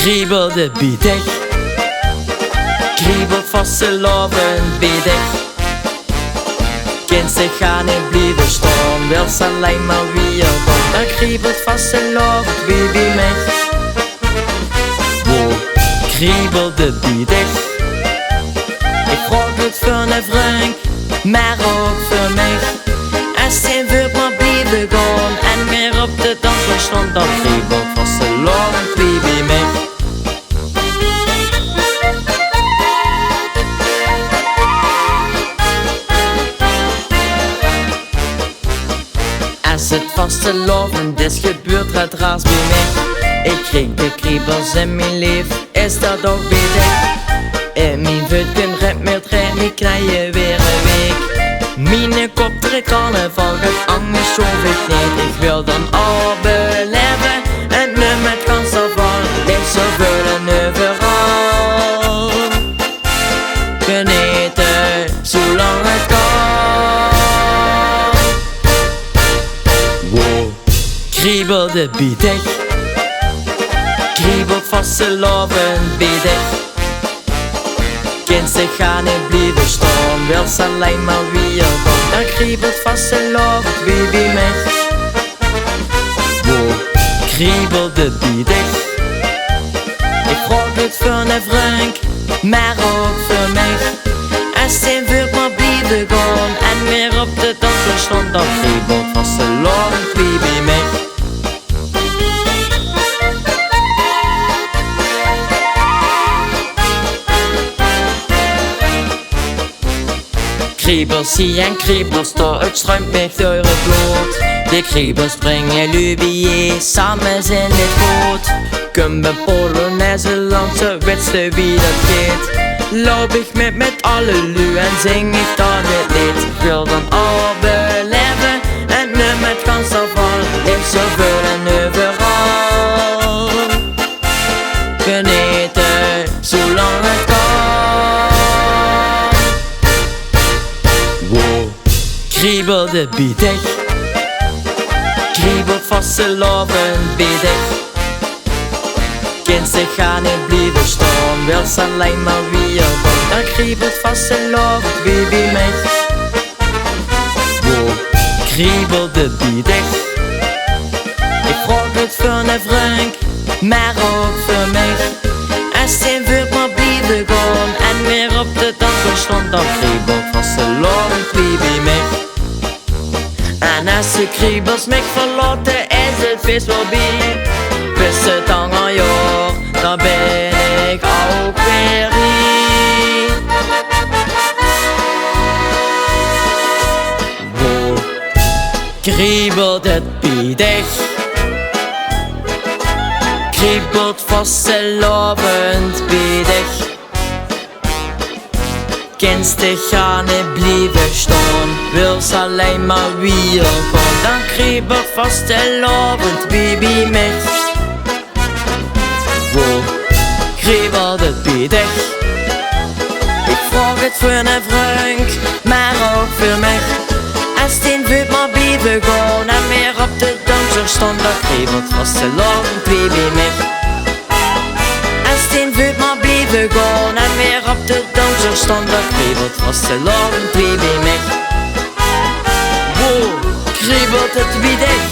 kriebelde bij dich. Kriebelt vast ze loven bij dich. Kind zich gaan niet blijven staan, wil ze alleen maar wie er komt. Dan kriebelt vast ze loven bij mij. Wow, kriebelde bij dich. Ik vraag het voor een vriend, maar ook voor mij. Als hij wil maar blijven gaan en meer op de dans stond, dan kriebelt vast ze loven bij mij. Als het vastelovend is, gebeurt het raars bij mij. Ik kreeg de kriebels in mijn leven, is dat ook bij dich? In mijn voeten remt meer trein, ik krijg weer een week. Mijn kop trekt carnaval, het angst hoef ik niet. Ik wil dan al beleven, en nu met carnaval is zoveel en overal. Genieten, zolang het kan. Wow, kriebelde bij dich. Kriebelt vast ze loven bij dich. Kind zich gaan niet blijven staan, wil ze alleen maar wie er komt. Dan kriebelt vast ze loven bij mij. Wow, kriebelde bij dich. Ik vraag het voor een vriend, maar ook voor mij. Als hij wil maar blijven gaan en meer op de dans stond, dan kriebelt vast ze loven bij mij. Kriebels zie en kriebels door, het stroomt mij door het bloed. De kriebels brengen Lubier samen in het boot. Kom bij Polonaise land, ze wetste wie dat geht. Loop ik met alle lu en zing ik dan het lied. Ik wil dan al beleven en nu met carnaval is zoveel en overal. Genieten, zolang het kan. Wow, kriebelde bij dich. Kriebelt vast ze loven bij dich. Kind zich gaan niet blijven staan, wil ze alleen maar wie er komt. Dan kriebelt vast ze loven bij mij. Wow, kriebelde bij dich. Ik vraag het voor een vriend, maar ook voor mij. Als hij wil maar blijven gaan en meer op de dans stond, dan kriebelt vast ze loven bij mij. En als de kriebels mij verlaten, is het feest voorbij. Bis het lange jaar, dan ben ik ook weer hier. Wow, kriebelt het bij dich. Kriebelt vast ze lovend bij dich. Kind dich gaan niet blijven staan, wil ze alleen maar wie er komt. Dan kriebelt vast ze lovend bij mij. Wow, kriebelt het bij dich. Ik vraag het voor een vriend, maar ook voor mij. Als die wil maar blijven gaan en meer op de dans stond, dan kriebelt vast ze lovend bij mij. Als die wil maar blijven gaan en meer op de dans stond, dan kriebelt vast ze lovend bij mij. Wow, kriebelt het bij dich.